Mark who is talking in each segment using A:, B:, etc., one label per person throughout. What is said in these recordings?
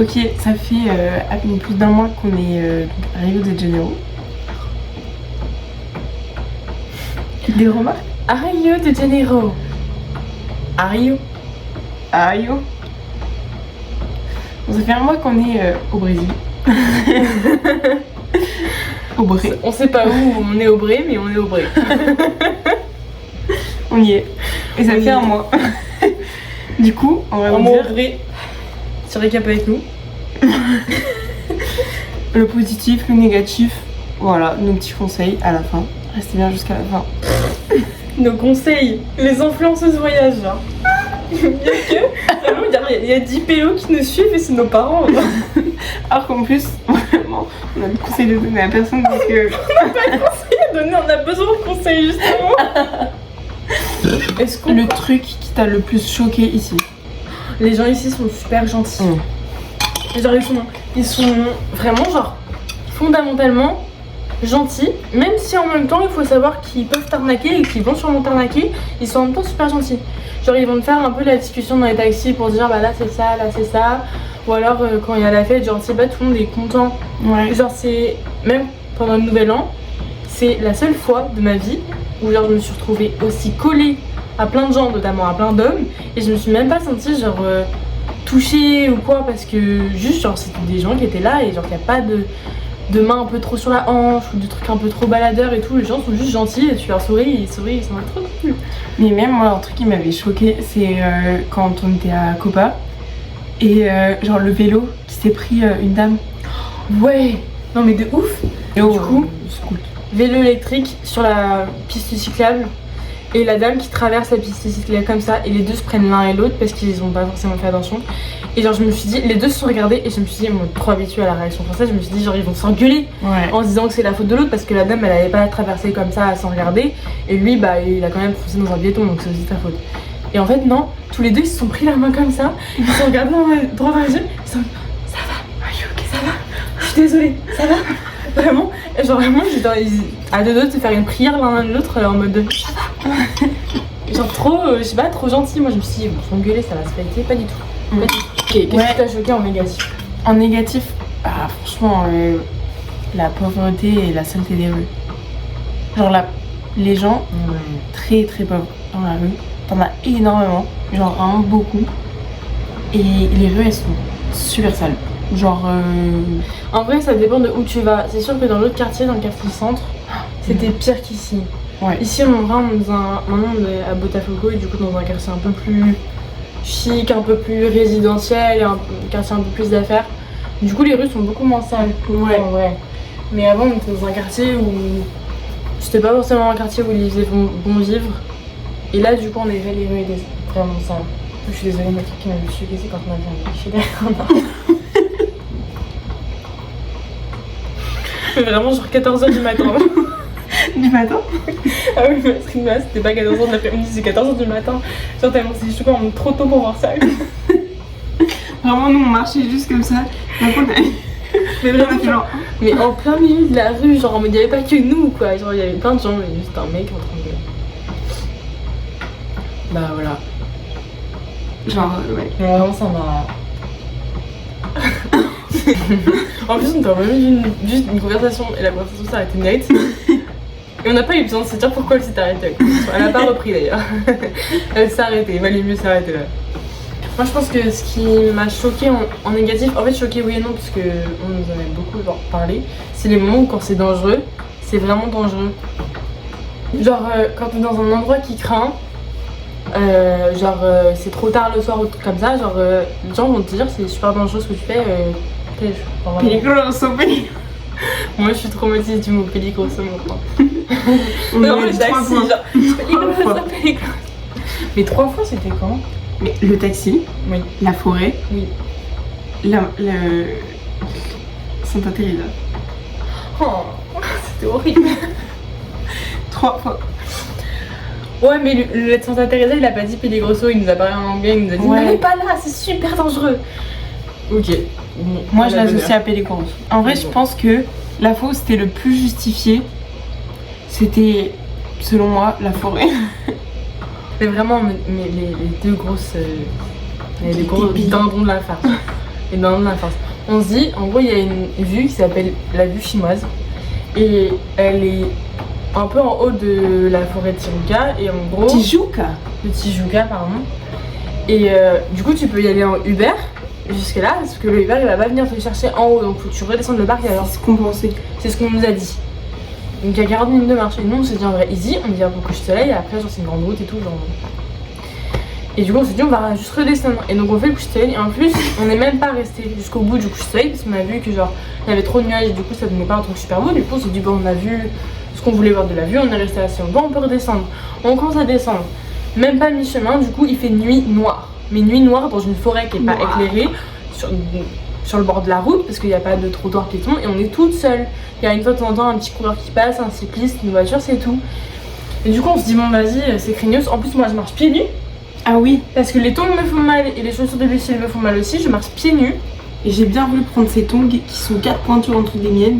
A: Ok, ça fait à peine plus d'un mois qu'on est à Rio de Janeiro. Des remarques?
B: À Rio de Janeiro. À Rio.
A: À Rio. Bon, ça fait un mois qu'on est au Brésil. Au Bré.
B: On sait pas où on est au Bré, mais on est au Bré.
A: On y est. Et ça fait un mois. Du coup, on va vous dire...
B: au Bré. Tu récap avec nous.
A: Le positif, le négatif. Voilà, nos petits conseils à la fin. Restez bien jusqu'à la fin.
B: Nos conseils, les influenceuses voyage. Genre. Bien que, vraiment, il y a 10 PO qui nous suivent et c'est nos parents.
A: Alors qu'en plus, vraiment, on a le conseil de donner à personne parce que...
B: On n'a pas de conseils à donner, on a besoin de conseils justement. Est-ce qu'on...
A: Le truc qui t'a le plus choqué ici?
B: Les gens ici sont super gentils. Genre ils sont vraiment genre fondamentalement gentils, même si en même temps il faut savoir qu'ils peuvent t'arnaquer et qu'ils vont sûrement t'arnaquer, ils sont en même temps super gentils. Genre ils vont te faire un peu la discussion dans les taxis pour dire bah là c'est ça, là c'est ça. Ou alors quand il y a la fête, genre c'est pas tout le monde est content.
A: Ouais.
B: Genre c'est même pendant le nouvel an, c'est la seule fois de ma vie où genre je me suis retrouvée aussi collée à plein de gens, notamment à plein d'hommes, et je me suis même pas sentie genre touchée ou quoi, parce que juste genre c'était des gens qui étaient là et genre qu'il n'y a pas de main un peu trop sur la hanche ou de trucs un peu trop baladeurs et tout, les gens sont juste gentils et tu leur souris, ils sourient, ils sont trop cool.
A: Mais même moi, un truc qui m'avait choqué, c'est quand on était à Copa et genre le vélo qui s'est pris une dame.
B: Ouais, non mais de ouf.
A: Et
B: du coup,
A: scoot.
B: Vélo électrique sur la piste cyclable et la dame qui traverse la piste cyclable comme ça et les deux se prennent l'un et l'autre parce qu'ils ont pas forcément fait attention. Et genre je me suis dit, les deux se sont regardés et je me suis dit, moi trop habituée à la réaction française, je me suis dit genre ils vont s'engueuler en se disant que c'est la faute de l'autre parce que la dame elle avait pas traversé comme ça sans regarder et lui bah il a quand même foncé dans un piéton donc c'est aussi sa faute. Et en fait non, tous les deux ils se sont pris la main comme ça, ils se sont regardés droit dans les yeux, ils se sont dit, ça va, okay, ça va, je suis désolée, ça va. Vraiment, genre vraiment j'étais à deux doigts de faire une prière l'un de l'autre en mode de ça va. Genre trop, je sais pas, trop gentil. Moi je me suis dit, bon, s'engueuler ça va se fêter, pas du tout. Pas du tout. Ok, qu'est-ce qui t'a choqué en négatif?
A: En négatif, ah, franchement, la pauvreté et la saleté des rues. Genre là, les gens très très pauvres dans la rue, t'en as énormément, genre vraiment beaucoup. Et les rues elles sont super sales. Genre
B: en vrai ça dépend de où tu vas. C'est sûr que dans l'autre quartier, dans le quartier centre, c'était pire qu'ici.
A: Ouais.
B: Ici on est maintenant on est à Botafogo et du coup dans un quartier un peu plus chic, un peu plus résidentiel, un quartier un peu plus d'affaires. Du coup les rues sont beaucoup moins sales. Ouais. Mais avant on était dans un quartier où c'était pas forcément un quartier où il faisait bon vivre. Et là du coup on avait les rues étaient vraiment sales. Je suis désolée, ma truc qui m'a choquée, c'est quand on a bien chez derrière. Mais vraiment genre 14h du matin.
A: Du matin?
B: Ah oui, ma stream là, c'était pas 14h de l'après-midi, c'est 14h du matin. Genre tellement c'est choquant, on est trop tôt pour voir ça.
A: Vraiment nous on marchait juste comme ça.
B: Mais vraiment genre, mais en plein milieu de la rue, genre en mode il y avait pas que nous quoi. Genre il y avait plein de gens, mais juste un mec en train de... Bah voilà.
A: Genre ouais.
B: Mais vraiment ça m'a... En plus on était vraiment juste une conversation et la conversation s'est arrêtée net. Et on n'a pas eu besoin de se dire pourquoi elle s'est arrêtée. Elle a pas repris d'ailleurs. Elle s'est arrêtée, il valait mieux s'arrêter là. Moi je pense que ce qui m'a choqué en négatif, en fait choqué oui et non parce que on nous en a beaucoup parlé, c'est les moments où quand c'est dangereux, c'est vraiment dangereux. Genre quand t'es dans un endroit qui craint, c'est trop tard le soir ou tout comme ça, genre les gens vont te dire c'est super dangereux ce que tu fais.
A: Peligroso.
B: Moi je suis traumatisée du mot peligroso maintenant.
A: Non,
B: le taxi, genre peligroso. Mais 3 fois c'était quand?
A: Mais le taxi,
B: oui.
A: La forêt,
B: oui.
A: Santa Teresa.
B: Oh, c'était horrible.
A: 3 fois.
B: Ouais, mais le Santa Teresa il a pas dit peligroso, il nous a parlé en anglais, il nous a dit n'allez pas là, c'est super dangereux. Ok. Bon,
A: moi je l'associe à peligroso. En vrai, je pense que la fois où c'était le plus justifié, c'était selon moi la forêt.
B: Mais vraiment, mais les deux grosses. Les gros dindons de la farce. Et dans la farce. On se dit, en gros, il y a une vue qui s'appelle la vue chinoise. Et elle est un peu en haut de la forêt de Tijuca. Et en gros.
A: Tijuca.
B: De Tijuca, pardon. Et du coup, tu peux y aller en Uber jusque là, parce que le Uber il va pas venir te chercher en haut, donc faut que tu redescendes le parc alors.
A: C'est ce qu'on pensait.
B: C'est ce qu'on nous a dit. Donc il y a 40 minutes de marche. Et nous, on s'est dit en vrai, easy, on dit un peu coucher de soleil, et après, genre, c'est une grande route et tout. Genre. Et du coup, on s'est dit, on va juste redescendre. Et donc, on fait le coucher de soleil. Et en plus, on n'est même pas resté jusqu'au bout du coucher de soleil, parce qu'on a vu que, genre, il y avait trop de nuages, et du coup, ça donnait pas un truc super beau. Du coup, on s'est dit, bon, on a vu ce qu'on voulait voir de la vue, on est resté assez longtemps, on peut redescendre. On commence à descendre. Même pas mi-chemin, du coup, il fait nuit noire. Mais nuit noire dans une forêt qui est pas éclairée, sur le bord de la route, parce qu'il n'y a pas de trottoir piéton, et on est toute seule. Il y a une fois de temps en temps un petit coureur qui passe, un cycliste, une voiture, c'est tout. Et du coup, on se dit, bon, vas-y, c'est craignos. En plus, moi, je marche pieds nus.
A: Ah oui.
B: Parce que les tongs me font mal et les chaussures de Lucille me font mal aussi, je marche pieds nus.
A: Et j'ai bien voulu prendre ces tongs qui sont 4 pointures entre les miennes.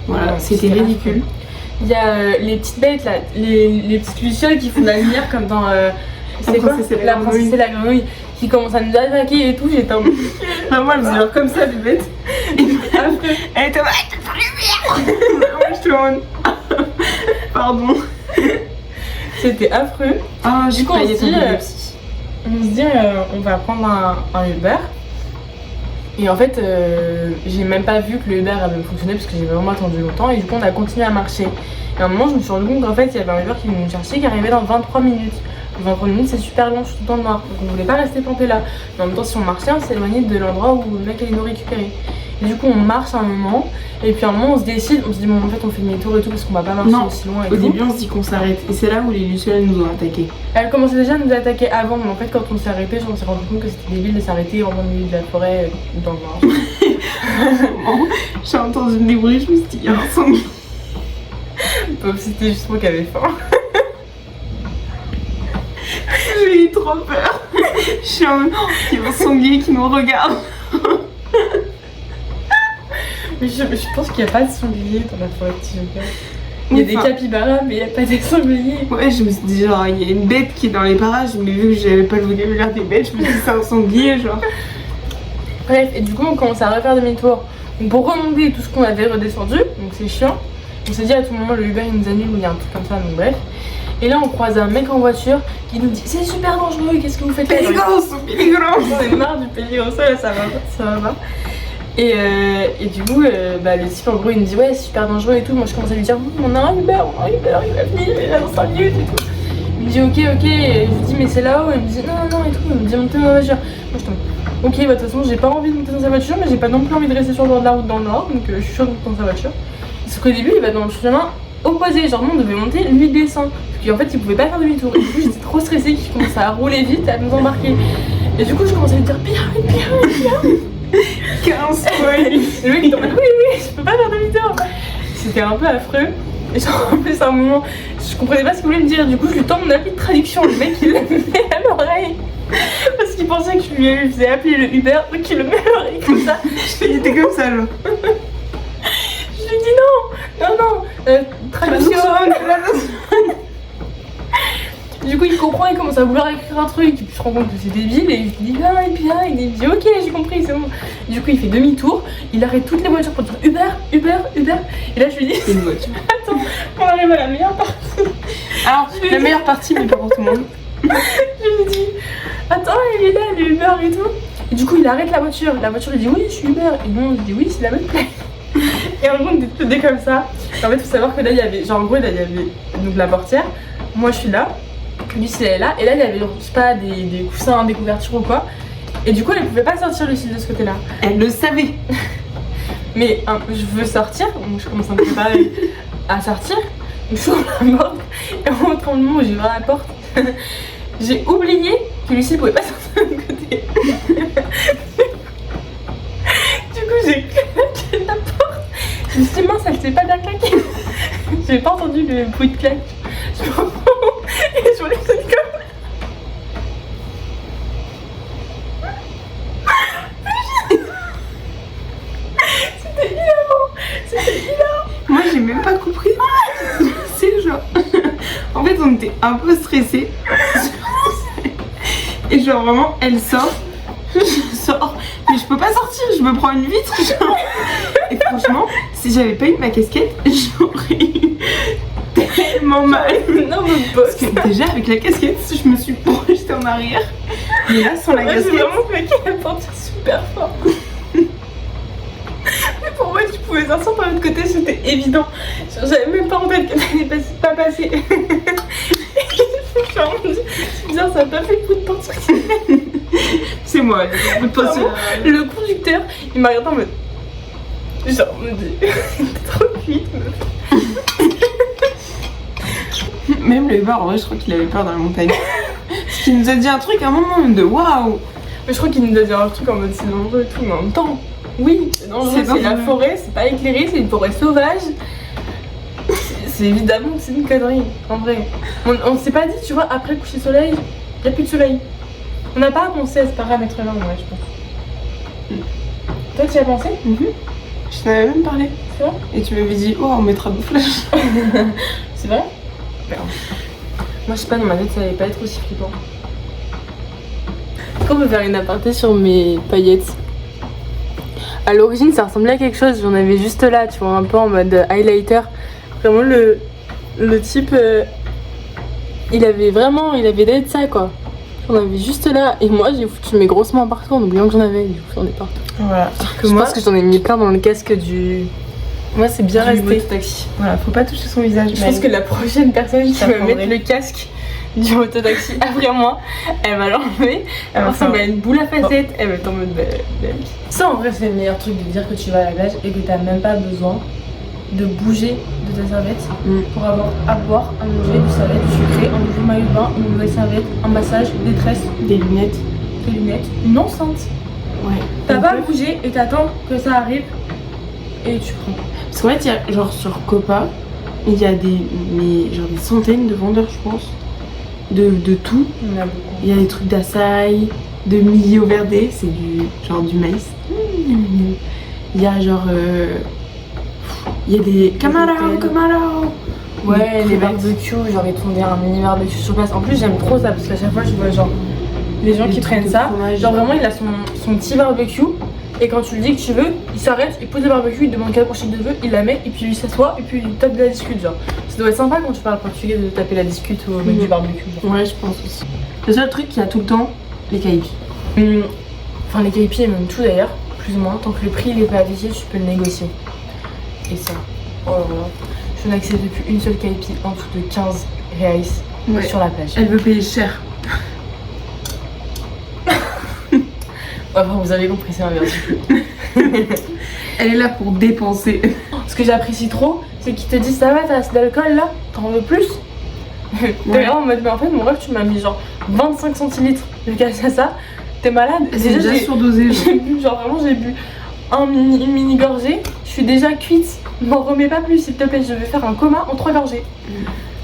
A: Voilà, c'était ridicule.
B: Il y a les petites bêtes là, les petites lucioles qui font de la lumière comme dans
A: c'est quoi
B: la princesse et la grenouille qui commence à nous attaquer et tout. J'étais en
A: moi, elle faisait genre comme ça, les bêtes. Et après, elle était en mode moi, je te rends. Pardon.
B: C'était affreux.
A: Ah,
B: du coup, on se dit, on va prendre un Uber. Et en fait, j'ai même pas vu que le Uber avait fonctionné parce que j'ai vraiment attendu longtemps. Et du coup, on a continué à marcher. Et à un moment, je me suis rendu compte qu'en fait, il y avait un Uber qui venait nous chercher qui arrivait dans 23 minutes. 23 minutes, c'est super long, surtout dans le noir. Donc, on voulait pas rester planté là. Mais en même temps, si on marchait, on s'éloignait de l'endroit où le mec allait nous récupérer. Et du coup, on marche un moment. Et puis à un moment, on se décide, on se dit, bon, en fait, on fait demi-tour et tout parce qu'on va pas marcher aussi loin.
A: Au début, on se dit qu'on s'arrête. Et c'est là où les lucioles nous ont attaqués.
B: Elle commençait déjà à nous attaquer avant, mais en fait, quand on s'est arrêté, on s'est rendu compte que c'était débile de s'arrêter en plein milieu de la forêt dans le noir.
A: J'ai entendu des bruits, je me suis dit, il y a un sanglier.
B: C'était juste moi qui avais faim.
A: J'ai eu trop peur. Je suis en mode, il y a un sanglier qui nous regarde.
B: Mais je pense qu'il n'y a pas de sanglier dans la forêt de Tijuca. Il y a des capybaras, mais il n'y a pas de sangliers.
A: Ouais, je me suis dit, genre, il y a une bête qui est dans les parages, mais vu que j'avais pas le vocabulaire des bêtes, je me suis dit, c'est un sanglier, genre.
B: Bref, et du coup, on commence à refaire demi-tour. Donc, pour remonter tout ce qu'on avait redescendu, donc c'est chiant. On s'est dit à tout moment, le Uber il nous annule ou il y a un truc comme ça, donc bref. Et là, on croise un mec en voiture qui nous dit, c'est super dangereux, qu'est-ce que vous faites là?
A: Peligroso.
B: J'en ai marre du peligroso, là, ça va pas. Et du coup, le type en gros il me dit ouais c'est super dangereux et tout. Moi je commence à lui dire on a un Uber, il va venir, il est dans 5 minutes et tout. Il me dit ok, et je lui dis mais c'est là-haut. Il me dit non et tout. Il me dit montez dans la voiture. Moi je tombe. Ok, de toute façon j'ai pas envie de monter dans sa voiture, mais j'ai pas non plus envie de rester sur le bord de la route dans le nord, donc je suis sûre de monter dans sa voiture. Sauf qu'au début il va dans le chemin opposé, genre nous on devait monter, lui descend. Parce qu'en fait il pouvait pas faire demi-tour. Et du coup j'étais trop stressée qu'il commence à rouler vite, à nous embarquer. Et du coup je commence à lui dire bien.
A: 15
B: Le mec il est en mode oui, je peux pas faire demi-tour. C'était un peu affreux. Et genre en plus à un moment, je comprenais pas ce qu'il voulait me dire. Du coup je lui tends mon appli de traduction. Le mec il le met à l'oreille. Parce qu'il pensait que je lui faisais appeler le Uber. Donc il le met à l'oreille comme ça.
A: Il était comme ça genre.
B: Je lui dis non, traduction. Du coup il comprend, il commence à vouloir écrire un truc, puis je me rends compte que c'est débile et je lui dis ah et puis là il dit ok j'ai compris c'est bon. Du coup il fait demi-tour, il arrête toutes les voitures pour dire Uber. Et là je lui dis
A: c'est une voiture.
B: Attends, on arrive à la meilleure partie.
A: Alors la meilleure partie mais pas pour tout le monde.
B: Je lui dis attends il est là le Uber et tout. Et du coup il arrête la voiture il dit oui je suis Uber. Et nous on dit oui c'est la même plaque. Et en gros on était tous deux comme ça. Et en fait faut savoir que là il y avait genre en gros là il y avait donc la portière, moi je suis là. Lucille elle est là, et là il y avait je sais pas des coussins, des couvertures ou quoi. Et du coup elle pouvait pas sortir Lucille de ce côté là.
A: Elle le savait.
B: Mais je veux sortir, donc je commence à me préparer à sortir. Donc j'ouvre la porte, et au moment où j'ouvre la porte, j'ai oublié que Lucille pouvait pas sortir de l'autre côté. Du coup j'ai claqué la porte. Je me suis dit mince elle s'est pas bien claquée. J'ai pas entendu le bruit de claque. Et je voulais faire comme C'était hilarant.
A: Moi j'ai même pas compris. C'est genre. En fait on était un peu stressés. Et genre vraiment elle sort. Je sors. mais je peux pas sortir, je me prends une vitre. Genre. Et franchement, si j'avais pas eu ma casquette, j'aurais eu tellement mal.
B: Non, mais
A: Parce que déjà, avec la casquette, je me suis projetée en arrière. Mais là, sans la
B: j'ai
A: casquette.
B: vraiment claqué la porte super fort. Mais pour moi, tu pouvais sortir par l'autre côté, c'était évident. J'avais même pas en tête que t'allais pas passer. Je me suis dit, c'est bizarre, ça a pas fait le coup de porte.
A: C'est moi, le coup de porte.
B: Le conducteur, il m'a regardé en mode. Genre, on me dit, t'es trop cuite, meuf.
A: Même le Uber, en vrai, je crois qu'il avait peur dans la montagne. Parce qu'il nous a dit un truc à un moment de waouh.
B: Mais je crois qu'il nous a dit un truc en mode c'est dangereux et tout, mais en même temps, oui, c'est dangereux, c'est la forêt, c'est pas éclairé, c'est une forêt sauvage. C'est évidemment que c'est une connerie, en vrai. On s'est pas dit, tu vois, après le coucher de soleil, y a plus de soleil. On n'a pas pensé à ce paramètre-là, ouais, je pense. Toi, tu y as pensé?
A: Je t'avais même parlé.
B: C'est vrai?
A: Et tu m'avais dit, oh, on mettra de flash.
B: C'est vrai? Moi, je sais pas, dans ma tête, ça allait pas être aussi flippant. Est-ce qu'on peut faire une aparté sur mes paillettes? À l'origine, ça ressemblait à quelque chose, j'en avais juste là, tu vois, un peu en mode highlighter. Vraiment, le type, il avait d'être ça, quoi. J'en avais juste là, et moi, j'ai foutu mes grosses mains partout en oubliant que j'en avais, du coup, j'en ai partout.
A: Voilà.
B: Je pense que j'en ai mis plein dans le casque du... Moi, c'est bien resté.
A: Taxi. Voilà, faut pas toucher son visage.
B: Je pense que la prochaine personne qui va mettre le casque du mototaxi après moi, elle va l'enlever, elle va ressembler à une boule à facettes, elle va être en mode Ça, en vrai, c'est le meilleur truc de dire que tu vas à la plage et que t'as même pas besoin de bouger de ta serviette pour avoir à boire, à manger, du serviette, du sucré, un nouveau maillot de bain, une nouvelle serviette, un massage, des tresses,
A: des lunettes,
B: une enceinte.
A: Ouais.
B: T'as pas à bouger et t'attends que ça arrive et tu prends.
A: Parce qu'en fait, il y a, genre sur Copa, il y a des centaines de vendeurs, je pense, de tout.
B: Il y en a beaucoup.
A: Il y a des trucs d'açaï, de millet au verdé, c'est du maïs. Il y a genre, il y a des camarao.
B: Ouais, les barbecues, genre ils te font un mini barbecue sur place. En plus, j'aime trop ça parce qu'à chaque fois, je vois genre les gens qui prennent ça. Genre vraiment, il a son petit barbecue. Et quand tu lui dis que tu veux, il s'arrête, il pose le barbecue, il demande quelle brochette de veut, il la met et puis il s'assoit et puis il tape de la discute genre. Ça doit être sympa quand tu parles portugais de taper la discute au mec du barbecue. Genre.
A: Ouais, je pense aussi. Le seul truc qu'il y a tout le temps, les caïpis.
B: Enfin les caïpis et même tout d'ailleurs, plus ou moins, tant que le prix il est pas affiché, tu peux le négocier. Et ça, oh là là, je n'accepte plus une seule caipi en dessous de 15 reais sur la plage.
A: Elle veut payer cher.
B: Enfin, vous avez compris, c'est inverse.
A: Elle est là pour dépenser.
B: Ce que j'apprécie trop, c'est qu'ils te disent ça va, t'as assez d'alcool là, t'en veux plus? T'es là en mode, mais en fait, mon rêve, tu m'as mis genre 25 centilitres de cachaça, t'es malade?
A: C'est déjà surdosé.
B: J'ai bu, genre vraiment, j'ai bu une mini gorgée, je suis déjà cuite. M'en remets pas plus, s'il te plaît, je vais faire un coma en 3 gorgées.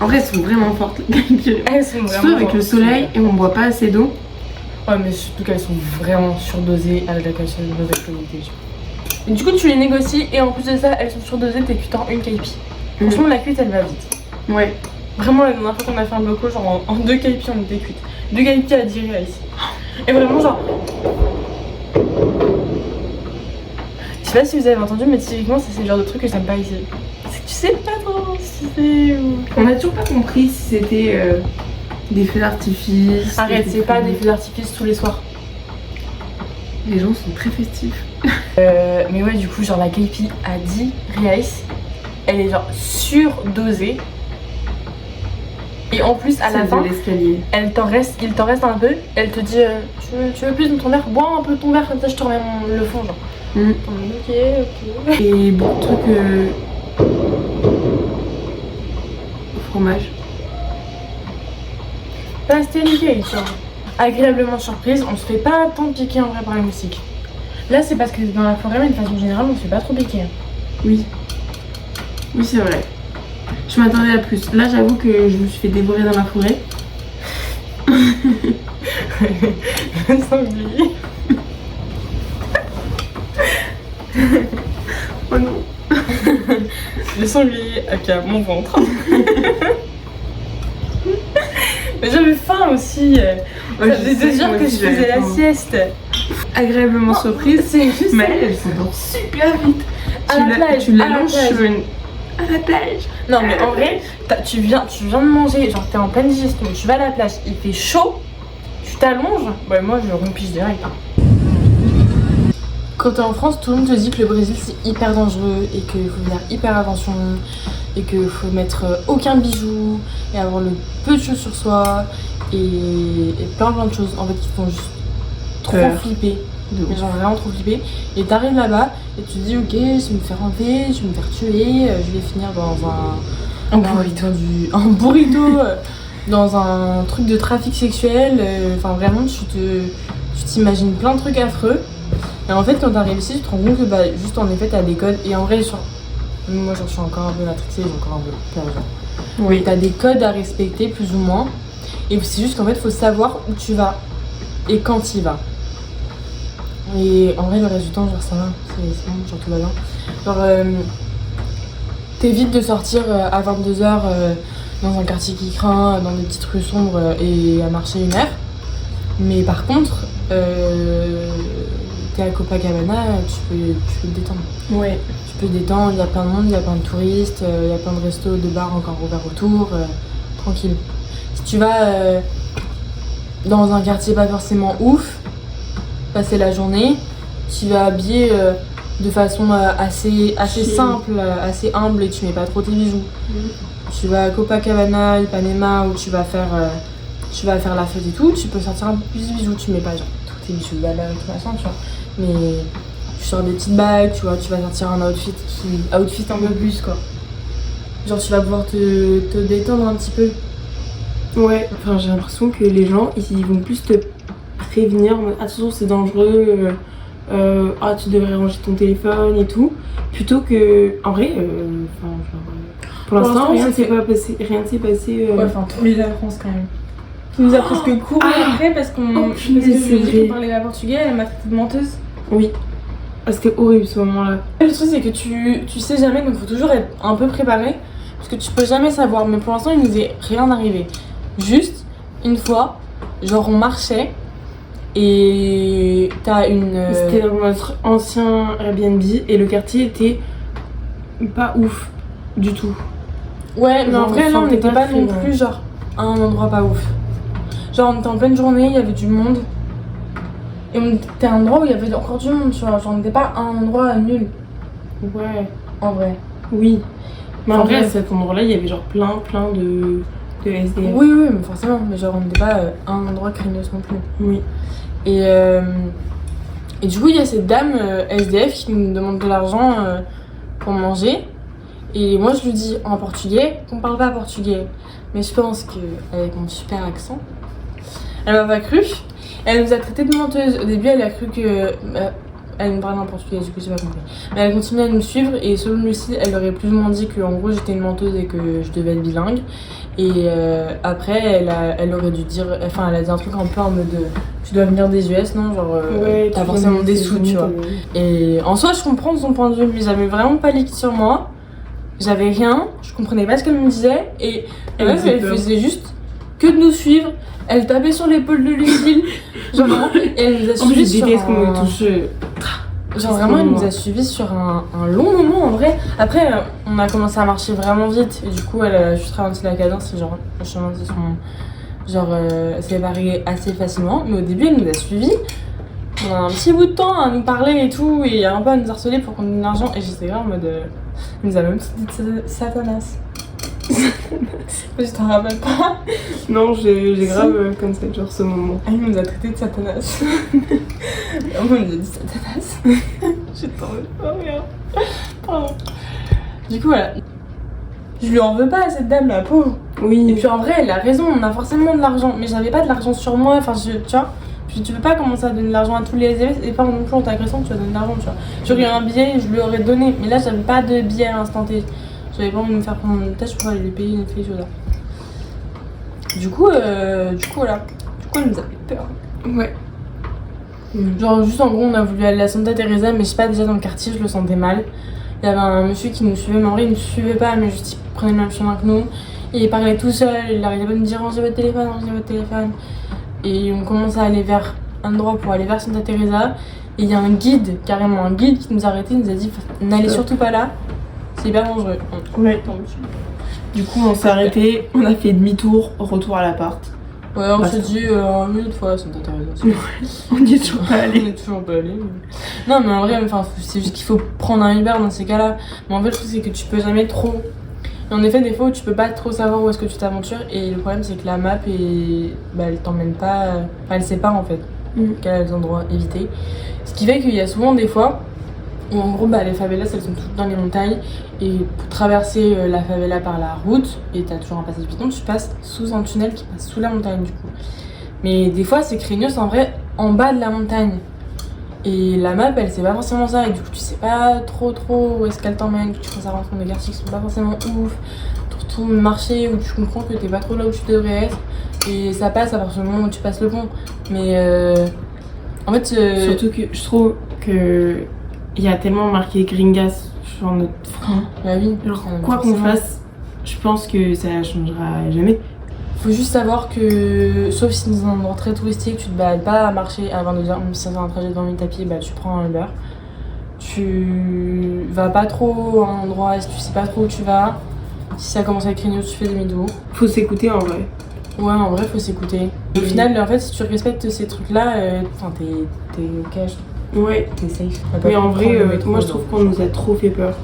A: En vrai, elles sont vraiment fortes.
B: Elles sont vraiment
A: surtout avec le soleil et on boit pas assez d'eau.
B: Ouais, mais surtout qu'elles sont vraiment surdosées à la cachette de mauvaise qualité. Et du coup, tu les négocies et en plus de ça, elles sont surdosées, t'es cuite en une caipi. Franchement, la cuite elle va vite.
A: Ouais.
B: Vraiment, la dernière fois qu'on a fait un bloco, genre en 2 caipis, on était cuite. 2 caipis à 10 reais ici. Et vraiment, genre. Je sais pas si vous avez entendu, mais typiquement, c'est le genre de truc que j'aime pas ici. C'est que tu sais pas trop si c'est.
A: On a toujours pas compris si c'était des feux d'artifice.
B: Arrête, c'est pas des feux d'artifice tous les soirs.
A: Les gens sont très festifs.
B: Mais ouais, du coup, genre la caipi à 10 reais, elle est genre surdosée. Et en plus, à la fin, il t'en reste un peu. Elle te dit tu veux plus de ton verre? Bois un peu ton verre, comme ça je te remets le fond, genre. Ok.
A: Et beaucoup de trucs au fromage.
B: Pastel genre. Agréablement surprise, on se fait pas tant piquer en vrai par les moustiques. Là, c'est parce que dans la forêt, mais de façon générale, on se fait pas trop piquer.
A: Oui. Oui, c'est vrai. Je m'attendais à plus. Là, j'avoue que je me suis fait dévorer dans la forêt.
B: Le sanglier.
A: Oh non.
B: Le sanglier à mon ventre. Mais j'avais faim aussi. Ça faisait 2 heures que je faisais la sieste.
A: agréablement surprise.
B: C'est juste.
A: Mais elle s'endort super vite.
B: À la plage,
A: Tu
B: à la
A: l'allonges
B: plage.
A: sur une. À la plage.
B: Non, mais en vrai, tu viens de manger, genre t'es en pleine digestion, tu vas à la plage, il fait chaud, tu t'allonges. Ouais, moi je rompige direct. Hein. Quand t'es en France, tout le monde te dit que le Brésil c'est hyper dangereux et qu'il faut faire hyper attention et qu'il faut mettre aucun bijou et avoir le peu de choses sur soi et plein de choses en fait qui font juste trop
A: Peur.
B: flipper.
A: De ouf.
B: Mais genre vraiment trop flipper. Et t'arrives là-bas et tu te dis ok, je vais me faire enlever, je vais me faire tuer, je vais finir dans
A: Un burrito.
B: un burrito, dans un truc de trafic sexuel. Enfin vraiment tu t'imagines plein de trucs affreux. Et en fait quand t'arrives ici tu te rends compte que bah juste en effet t'as des codes et en vrai moi j'en suis encore un peu matrixée, j'ai encore un peu peur genre.
A: Oui.
B: T'as des codes à respecter plus ou moins et c'est juste qu'en fait faut savoir où tu vas et quand tu y vas. Et en vrai le reste du temps genre ça va, c'est bon, genre tout va bien. Genre t'évites de sortir à 22h dans un quartier qui craint, dans des petites rues sombres et à marcher 1 heure. Mais par contre t'es à Copacabana, tu peux te détendre.
A: Ouais.
B: Tu peux te détendre, il y a plein de monde, il y a plein de touristes, il y a plein de restos, de bars encore ouverts autour, tranquille. Si tu vas dans un quartier pas forcément ouf, passer la journée, tu vas habillé de façon assez simple, assez humble et tu mets pas trop tes bijoux. Tu vas à Copacabana, Ipanema où tu vas faire la fête et tout, tu peux sortir un peu plus de bijoux, tu mets pas genre tous tes bijoux de valeur et tout machin, tu vois. Mais tu sors des petites bagues, tu vois, tu vas sortir un outfit un peu plus quoi. Genre tu vas pouvoir te détendre un petit peu.
A: Ouais, enfin j'ai l'impression que les gens ils vont plus te prévenir en mode attention c'est dangereux, ah tu devrais ranger ton téléphone et tout, plutôt que en vrai, pour l'instant rien ne s'est pas passé, rien ne s'est passé.
B: Ouais, enfin tous les la France quand même. Qui nous a presque couru après parce qu'on parce que
A: punaise,
B: je
A: c'est
B: lui ai dit
A: vrai.
B: qu'on parlait pas portugais, elle m'a traité de menteuse.
A: Oui, ah, c'était horrible ce moment-là.
B: Le truc c'est que tu sais jamais donc faut toujours être un peu préparé parce que tu peux jamais savoir mais pour l'instant il nous est rien arrivé. Juste une fois, genre on marchait et t'as une.
A: C'était dans notre ancien Airbnb et le quartier était pas ouf du tout.
B: Ouais, mais en
A: genre,
B: vrai là on
A: enfin,
B: n'était pas
A: très,
B: non plus genre à un endroit pas ouf. Genre on était en pleine journée, il y avait du monde. Et on était à un endroit où il y avait encore du monde, tu vois. Genre on n'était pas à un endroit nul,
A: Ouais,
B: en vrai.
A: oui. Mais en
B: Enfin,
A: vrai à
B: bref.
A: cet endroit-là il y avait genre plein de SDF.
B: Oui, mais forcément, mais genre on n'était pas à un endroit craignos non plus.
A: Oui.
B: Et du coup, il y a cette dame SDF qui nous demande de l'argent pour manger. Et moi, je lui dis en portugais qu'on parle pas portugais. Mais je pense qu'avec mon super accent, elle m'a pas cru. Elle nous a traité de menteuse. Au début, elle a cru que. Elle nous parlait en portugais, du coup, j'ai pas compris. Mais elle continue à nous suivre et selon Lucie, elle aurait plus ou moins dit qu'en gros, j'étais une menteuse et que je devais être bilingue. Et après, elle aurait dû dire. Enfin, elle a dit un truc un peu en mode. Tu dois venir des US, non? Genre,
A: Ouais,
B: t'as
A: tu
B: forcément
A: vois,
B: des
A: c'est
B: sous, tu vois.
A: limite,
B: Et en soi, je comprends son point de vue, mais j'avais vraiment pas liquide sur moi. J'avais rien, je comprenais pas ce qu'elle me disait. Et
A: Elle faisait
B: elle
A: peur.
B: faisait juste que de nous suivre. Elle tapait sur l'épaule de Lucille. Genre, et elle nous a
A: En plus,
B: suivis
A: je
B: sur
A: déteste qu'on me
B: un...
A: touche.
B: Genre vraiment, elle nous a suivis sur un long moment en vrai. Après, on a commencé à marcher vraiment vite. Et du coup, elle a juste ralenti la cadence. Et genre, le chemin s'est barré assez facilement. Mais au début, elle nous a suivis. On a un petit bout de temps à nous parler et tout. Et un peu à nous harceler pour qu'on nous donne de l'argent. Et j'étais là en mode. Elle nous a même dit Satanas. Je t'en rappelle pas.
A: Non, j'ai grave comme ça, genre ce moment.
B: Elle nous a traité de Satanas. On nous a dit Satanas. J'ai trop pas rien. Pardon. Du coup, voilà. Je lui en veux pas à cette dame, la pauvre. Et
A: Oui.
B: puis en vrai, elle a raison, on a forcément de l'argent. Mais j'avais pas de l'argent sur moi, enfin, tu vois. Puis tu peux pas commencer à donner de l'argent à tous les SDF et pas non plus en t'agressant, tu vas donner de l'argent, tu vois. J'aurais eu un billet, je lui aurais donné. Mais là, j'avais pas de billet à l'instant T. J'avais pas envie de me faire prendre mon tâche pour aller lui payer une fille, choses là. Du coup, voilà. Du coup, elle nous a fait peur.
A: Ouais.
B: Genre, juste en gros, on a voulu aller à la Santa Teresa, mais je sais pas, déjà dans le quartier, je le sentais mal. Il y avait un monsieur qui nous suivait, mais en vrai, il nous suivait pas, mais juste il prenait le même chemin que nous. Et il parlait tout seul, il arrêtait pas de me dire rangez votre téléphone, rangez votre téléphone. Et on commence à aller vers un endroit pour aller vers Santa Teresa. Et il y a un guide, carrément un guide qui nous a arrêtés, il nous a dit n'allez surtout pas là, c'est hyper dangereux.
A: Ouais. Du coup, on s'est arrêté, on a fait demi-tour, retour à l'appart.
B: Ouais, on s'est dit une autre fois, Santa Teresa.
A: On n'y est toujours pas allé.
B: On est toujours pas allé. Non, mais en vrai, c'est juste qu'il faut prendre un Uber dans ces cas-là. Mais en fait, le truc, c'est que tu peux jamais trop. Et en effet, des fois où tu peux pas trop savoir où est-ce que tu t'aventures. Et le problème, c'est que la map, elle t'emmène pas. Enfin, elle sait pas en fait quels endroits éviter. Ce qui fait qu'il y a souvent des fois où en gros, les favelas, elles sont toutes dans les montagnes. Et pour traverser la favela par la route, et t'as toujours un passage piéton, tu passes sous un tunnel qui passe sous la montagne du coup. Mais des fois, c'est craignos en vrai en bas de la montagne. Et la map, elle sait pas forcément ça. Et du coup, tu sais pas trop où est-ce qu'elle t'emmène. Tu commences à rentrer dans des quartiers qui sont pas forcément ouf. Tu retournes marcher où tu comprends que t'es pas trop là où tu devrais être. Et ça passe à partir du moment où tu passes le pont. Mais en fait.
A: Surtout que je trouve que il y a tellement marqué Gringas sur notre frein.
B: Bah oui.
A: Alors, quoi qu'on fasse, je pense que ça changera jamais.
B: Faut juste savoir que, sauf si c'est un endroit très touristique, tu te balades pas à marcher à 22h, même si c'est un trajet de 20 minutes à pied, tu prends un Uber. Tu vas pas trop à un endroit, si tu sais pas trop où tu vas. Si ça commence à être craignos, tu fais demi-tour.
A: Faut s'écouter en vrai.
B: Ouais, en vrai, faut s'écouter. Au final, en fait, si tu respectes ces trucs-là, t'es ok,
A: ouais,
B: t'es safe.
A: Mais en vrai, moi je trouve qu'on nous a trop fait peur.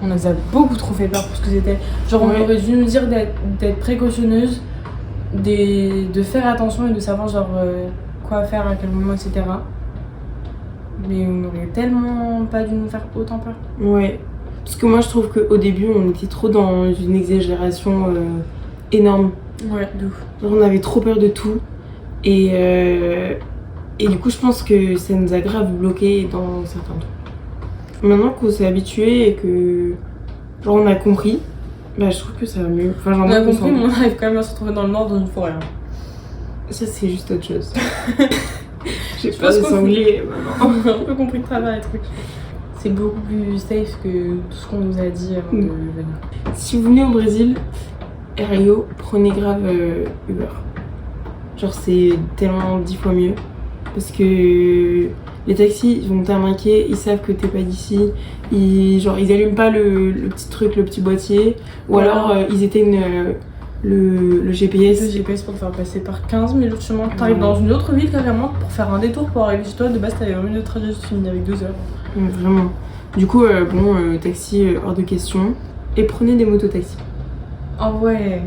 B: On nous a beaucoup trop fait peur pour ce que c'était. Genre, on aurait dû nous dire d'être précautionneuse, de faire attention et de savoir quoi faire à quel moment, etc. Mais on aurait tellement pas dû nous faire autant peur.
A: Ouais, parce que moi je trouve qu'au début on était trop dans une exagération énorme.
B: Ouais, de ouf.
A: Genre, on avait trop peur de tout et du coup je pense que ça nous a grave bloqué dans certains trucs. Maintenant qu'on s'est habitué et que genre on a compris, je trouve que ça va mieux. Enfin,
B: on a compris, mais on arrive quand même à se retrouver dans le nord dans une forêt.
A: Ça c'est juste autre chose. J'ai peur des sangliers maintenant.
B: On a un peu compris de travers les trucs. C'est beaucoup plus safe que tout ce qu'on nous a dit avant de venir.
A: Si vous venez au Brésil, Rio, prenez grave Uber. Genre c'est tellement 10 fois mieux. Parce que les taxis ils vont t'arnaquer, ils savent que t'es pas d'ici. Ils allument pas le petit truc, le petit boîtier. Ou alors ils éteignent le GPS.
B: Le GPS pour te faire passer par 15 minutes de chemin. T'arrives dans une autre ville carrément pour faire un détour pour arriver chez toi. De base t'avais 20 minutes de trajet, tu finis avec 2 heures.
A: Vraiment. Du coup, taxi hors de question. Et prenez des mototaxis.
B: Oh ouais.